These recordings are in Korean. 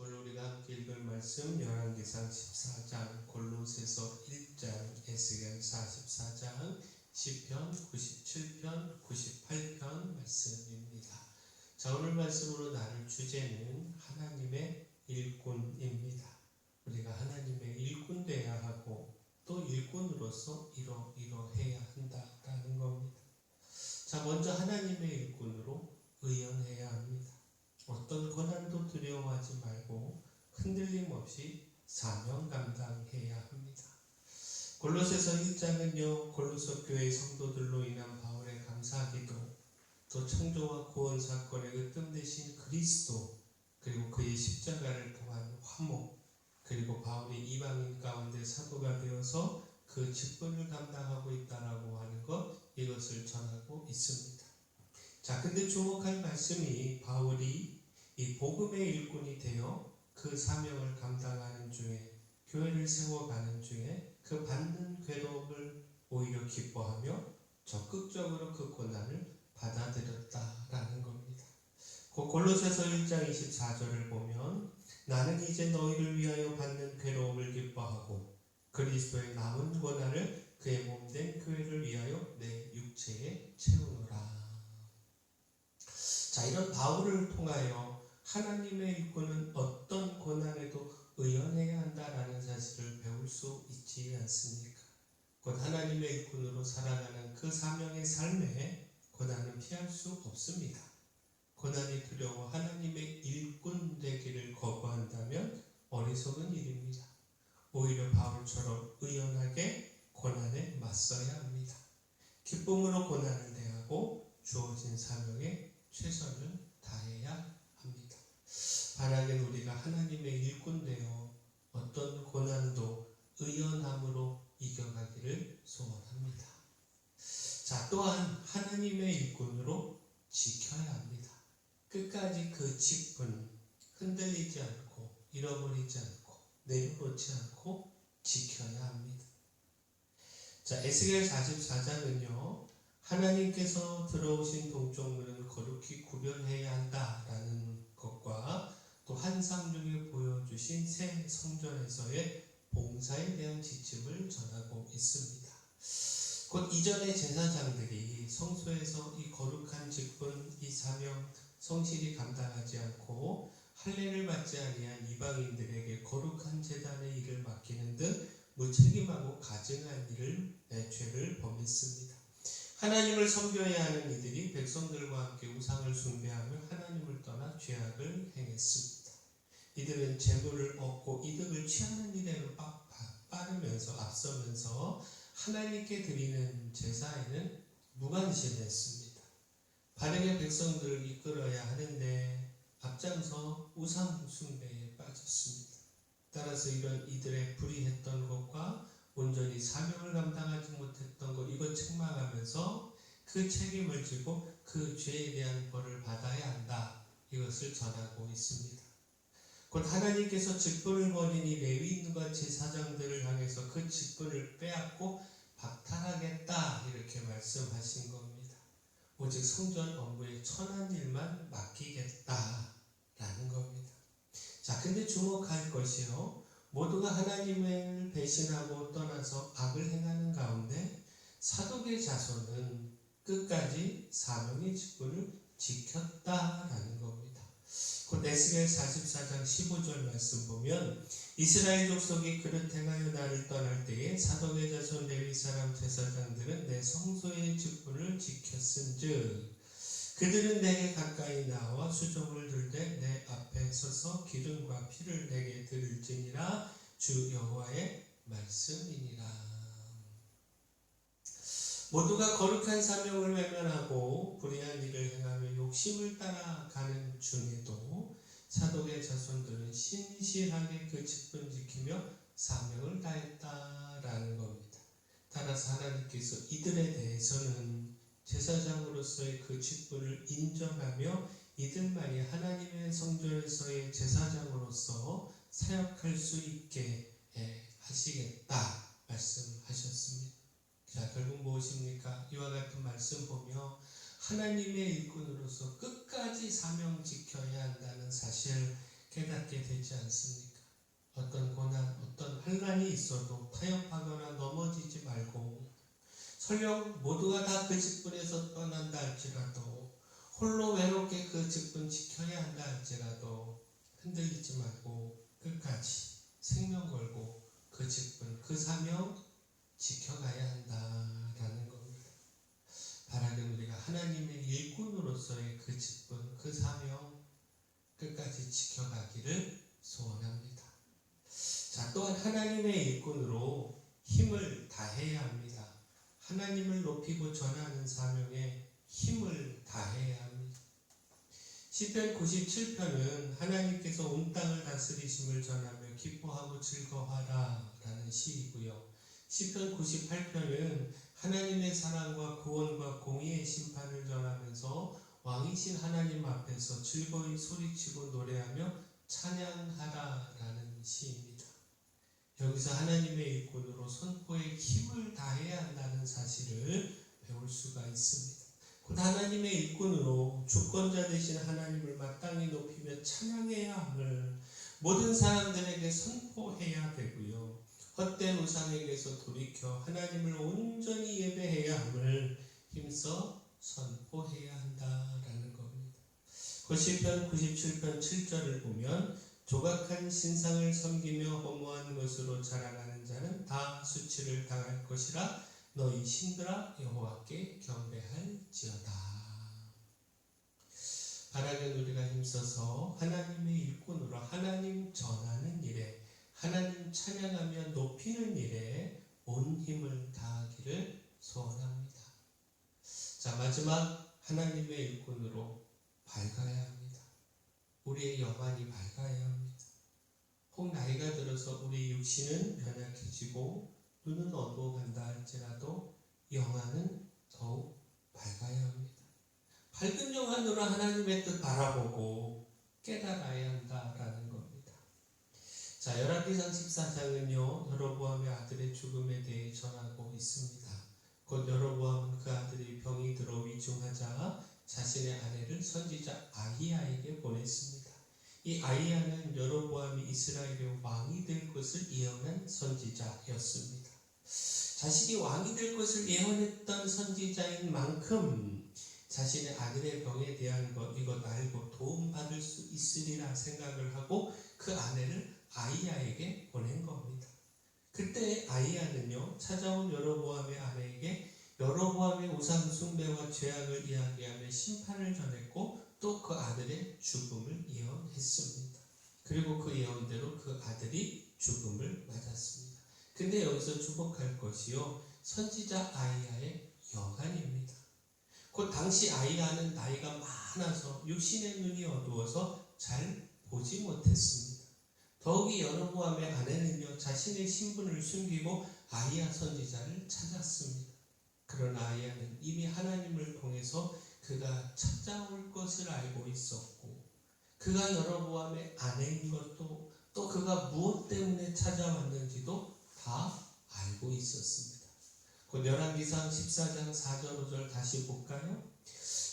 오늘 우리가 함께 읽을 말씀 열왕기상 14장, 골로새서 1장, 에스겔 44장, 시편 97편, 98편 말씀입니다. 자, 오늘 말씀으로 나눌 주제는 하나님의 일꾼입니다. 우리가 하나님의 일꾼 되어야 하고 또 일꾼으로서 이러해야 한다라는 겁니다. 자, 먼저 하나님의 일꾼으로 의연해야 합니다. 어떤 고난도 두려워하지 말고 흔들림 없이 사명 감당해야 합니다. 골로새서 1장은요, 골로새 교회 성도들로 인한 바울의 감사기도, 또 창조와 구원 사건의 으뜸 되신 그리스도, 그리고 그의 십자가를 통한 화목, 그리고 바울이 이방인 가운데 사도가 되어서 그 직분을 감당하고 있다라고 하는 것, 이것을 전하고 있습니다. 자, 근데 주목할 말씀이 바울이 이 복음의 일꾼이 되어 그 사명을 감당하는 중에, 교회를 세워가는 중에 그 받는 괴로움을 오히려 기뻐하며 적극적으로 그 고난을 받아들였다라는 겁니다. 골로새서 1장 24절을 보면 나는 이제 너희를 위하여 받는 괴로움을 기뻐하고 그리스도의 남은 고난을 그의 몸된 교회를 위하여 내 육체에 채우노라. 자, 이런 바울을 통하여 하나님의 일꾼은 어떤 고난에도 의연해야 한다라는 사실을 배울 수 있지 않습니까? 곧 하나님의 일꾼으로 살아가는 그 사명의 삶에 고난은 피할 수 없습니다. 고난이 두려워 하나님의 일꾼 되기를 거부한다면 어리석은 일입니다. 오히려 바울처럼 의연하게 고난에 맞서야 합니다. 기쁨으로 고난을 대하고 주어진 사명에 최선을 다해야 합니다. 바라긴 우리가 하나님의 일꾼 되어 어떤 고난도 의연함으로 이겨가기를 소원합니다. 자, 또한 하나님의 일꾼으로 지켜야 합니다. 끝까지 그 직분 흔들리지 않고 잃어버리지 않고 내려놓지 않고 지켜야 합니다. 자, 에스겔 44장은요, 하나님께서 들어오신 동쪽문은 거룩히 구별해야 한다라는 것과 또 환상 중에 보여주신 새 성전에서의 봉사에 대한 지침을 전하고 있습니다. 곧 이전의 제사장들이 성소에서 이 거룩한 직분, 이 사명 성실히 감당하지 않고 할례를 받지 아니한 이방인들에게 거룩한 제단의 일을 맡기는 등 무책임하고 가증한 죄를 범했습니다. 하나님을 섬겨야 하는 이들이 백성들과 함께 우상을 숭배하며 하나님을 떠나 죄악을 행했습니다. 이들은 재물을 얻고 이득을 취하는 일에는 빠르면서 앞서면서 하나님께 드리는 제사에는 무관심했습니다. 바르게 백성들을 이끌어야 하는데 앞장서 우상 숭배에 빠졌습니다. 따라서 이런 이들의 불의했던 것과 온전히 사명을 감당하지 못했던 것, 이것 책망하면서 그 책임을 지고 그 죄에 대한 벌을 받아야 한다, 이것을 전하고 있습니다. 곧 하나님께서 직분을 버린 이 레위인과 제사장들을 향해서 그 직분을 빼앗고 박탈하겠다, 이렇게 말씀하신 겁니다. 오직 성전 업무에 천한 일만 맡기겠다라는 겁니다. 자, 근데 주목할 것이요, 모두가 하나님을 배신하고 떠나서 악을 행하는 가운데 사독의 자손은 끝까지 사명의 직분을 지켰다라는 겁니다. 곧 에스겔 44장 15절 말씀 보면 이스라엘 족속이 그릇 행하여 나를 떠날 때에 사독의 자손 레위 사람 제사장들은 내 성소의 직분을 지켰은즉 그들은 내게 가까이 나와 수종을 들되 내 앞에 서서 기름과 피를 내게 드릴지니라. 주 여호와의 말씀이니라. 모두가 거룩한 사명을 외면하고 불의한 일을 행하며 욕심을 따라가는 중에도 사독의 자손들은 신실하게 그 직분 지키며 사명을 다했다라는 겁니다. 따라서 하나님께서 이들에 대해서는 제사장으로서의 그 직분을 인정하며 이들만이 하나님의 성전에서의 제사장으로서 사역할 수 있게 하시겠다 말씀하셨습니다. 자, 결국 무엇입니까? 이와 같은 말씀 보며 하나님의 일꾼으로서 끝까지 사명 지켜야 한다는 사실, 깨닫게 되지 않습니까? 어떤 고난, 어떤 환난이 있어도 타협하거나 넘어지지 말고 설령 모두가 다 그 직분에서 떠난다 할지라도 홀로 외롭게 그 직분 지켜야 한다 할지라도 흔들리지 말고 끝까지 생명 걸고 그 직분, 그 사명 지켜가야 한다라는 겁니다. 바라는 우리가 하나님의 일꾼으로서의 그 직분, 그 사명 끝까지 지켜가기를 소원합니다. 자, 또한 하나님의 일꾼으로 힘을 다해야 합니다. 하나님을 높이고 전하는 사명에 힘을 다해야 합니다. 시편 97편은 하나님께서 온 땅을 다스리심을 전하며 기뻐하고 즐거워하라 라는 시이고요. 시편 98편은 하나님의 사랑과 구원과 공의의 심판을 전하면서 왕이신 하나님 앞에서 즐거이 소리치고 노래하며 찬양하라 라는 시입니다. 여기서 하나님의 일꾼으로 선포에 힘을 다해야 한다는 사실을 배울 수가 있습니다. 곧 하나님의 일꾼으로 주권자 되신 하나님을 마땅히 높이며 찬양해야 함을 모든 사람들에게 선포해야 되고요. 헛된 우상에게서 돌이켜 하나님을 온전히 예배해야 함을 힘써 선포해야 한다라는 겁니다. 시편 97편 7절을 보면 조각한 신상을 섬기며 허무한 것으로 자랑하는 자는 다 수치를 당할 것이라 너희 신들아 여호와께 경배할지어다. 바라는 우리가 힘써서 하나님의 일꾼으로 하나님 전하는 일에 하나님 찬양하며 높이는 일에 온 힘을 다하기를 소원합니다. 자, 마지막 하나님의 일꾼으로 밝아야 합니다. 우리의 영안이 밝아야 합니다. 혹 나이가 들어서 우리 육신은 연약해지고 눈은 어두워간다 할지라도 영안은 더욱 밝아야 합니다. 밝은 영안으로 하나님의 뜻 바라보고 깨달아야 한다라는 겁니다. 자, 열왕기상 14장은요 여로보암의 아들의 죽음에 대해 전하고 있습니다. 곧 여로보암은 그 아들이 병이 들어 위중하자 자신의 아내를 선지자 아히야에게 보냈습니다. 이 아히야는 여로보암이 이스라엘의 왕이 될 것을 예언한 선지자였습니다. 자신이 왕이 될 것을 예언했던 선지자인 만큼 자신의 아들의 병에 대한 이것 알고 도움받을 수 있으리라 생각을 하고 그 아내를 아히야에게 보낸 겁니다. 그때 아히야는요 찾아온 여로보암의 아내에게 여로보암의 우상 숭배와 죄악을 이야기하며 심판을 전했고 또 그 아들의 죽음을 예언했습니다. 그리고 그 예언대로 그 아들이 죽음을 맞았습니다. 근데 여기서 주목할 것이요 선지자 아히야의 여간입니다. 곧 당시 아히야는 나이가 많아서 육신의 눈이 어두워서 잘 보지 못했습니다. 더욱이 여로보암의 아내는요 자신의 신분을 숨기고 아히야 선지자를 찾았습니다. 그러나 아히야는 이미 하나님을 통해서 그가 찾아올 것을 알고 있었고 그가 여로보암의 아내인 것도 또 그가 무엇 때문에 찾아왔는지도 다 알고 있었습니다. 곧 열왕기상 14장 4절 5절 다시 볼까요?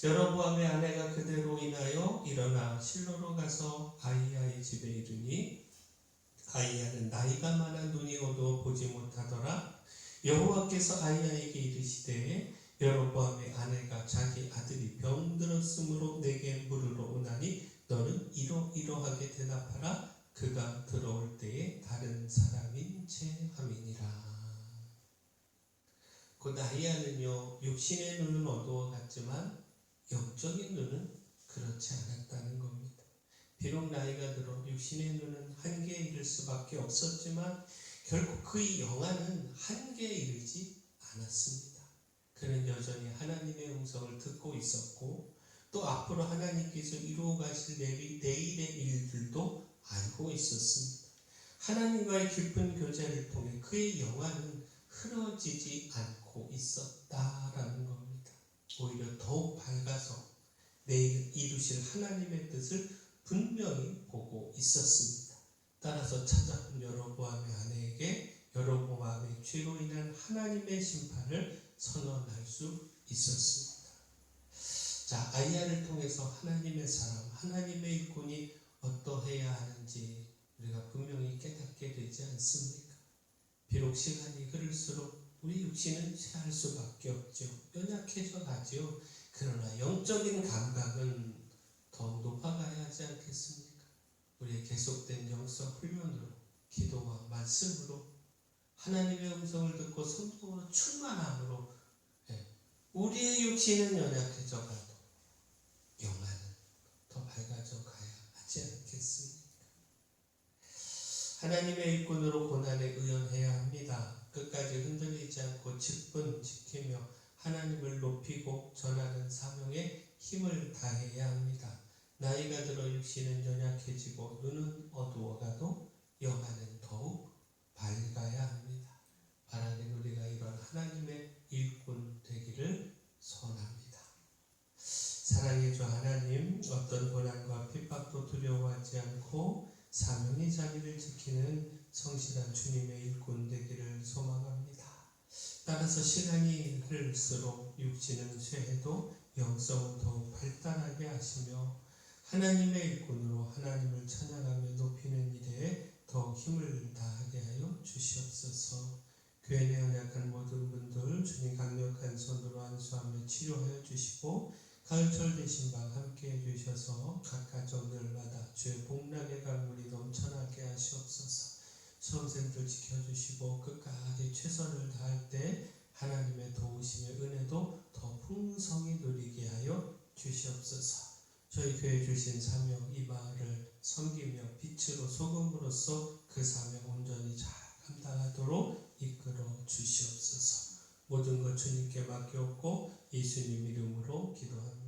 여로보암의 아내가 그대로 인하여 일어나 실로로 가서 아히야의 집에 이르니 아히야는 나이가 많아 눈이 어두워 보지 못하더라. 여호와께서 아히야에게 이르시되 여로보암의 아내가 자기 아들이 병들었으므로 내게 물으러 오나니 너는 이러이러하게 대답하라. 그가 들어올 때에 다른 사람인 채 함이니라. 곧 아히야는요 육신의 눈은 어두워갔지만 영적인 눈은 그렇지 않았다는 겁니다. 비록 나이가 들어 육신의 눈은 한계에 이를 수밖에 없었지만 결국 그의 영안은 한계에 이르지 않았습니다. 그는 여전히 하나님의 음성을 듣고 있었고 또 앞으로 하나님께서 이루어 가실 내일의 일들도 알고 있었습니다. 하나님과의 깊은 교제를 통해 그의 영안은 흐려지지 않고 있었다라는 겁니다. 오히려 더욱 밝아서 내일 이루실 하나님의 뜻을 분명히 보고 있었습니다. 따라서 찾아온 여로보암의 아내에게 여로보암의 죄로 인한 하나님의 심판을 선언할 수 있었습니다. 자, 아히야를 통해서 하나님의 사람, 하나님의 일꾼이 어떠해야 하는지 우리가 분명히 깨닫게 되지 않습니까? 비록 시간이 흐를수록 우리 육신은 쇠할 수밖에 없죠. 연약해져 가죠. 그러나 영적인 감각은 더 높아가야 하지 않겠습니까? 우리의 계속된 영성 훈련으로, 기도와 말씀으로, 하나님의 음성을 듣고 성령으로 충만함으로 우리의 육신은 연약해져 가도 영안은 더 밝아져 가야 하지 않겠습니까? 하나님의 일꾼으로 고난에 의연해야 합니다. 끝까지 흔들리지 않고 직분 지키며 하나님을 높이고 전하는 사명에 힘을 다해야 합니다. 나이가 들어 육신은 연약해지고 눈은 어두워가도 영안은 더욱 밝아야 합니다. 바라는 우리가 이런 하나님의 일꾼 되기를 소원합니다. 사랑의 주 하나님, 어떤 고난과 핍박도 두려워하지 않고 사명의 자리를 지키는 성실한 주님의 일꾼 되기를 소망합니다. 따라서 시간이 흐를수록 육신은 쇠해도 영성은 더욱 발달하게 하시며 하나님의 일꾼으로 하나님을 찬양하며 높이는 일에 더 힘을 다하게 하여 주시옵소서. 교회 내 연약한 모든 분들 주님 강력한 손으로 안수하며 치료하여 주시고 가을철 되신 방 함께해 주셔서 각 가정들마다 주의 복락의 강물이 넘쳐나게 하시옵소서. 수험생들 지켜주시고 끝까지 최선을 다할 때 하나님의 도우심의 은혜도 더 풍성히 누리게 하여 주시옵소서. 저희 교회 주신 사명 이 마을을 섬기며 빛으로 소금으로써 그 사명 온전히 잘 감당하도록 이끌어 주시옵소서. 모든 것 주님께 맡겼고 예수님 이름으로 기도합니다.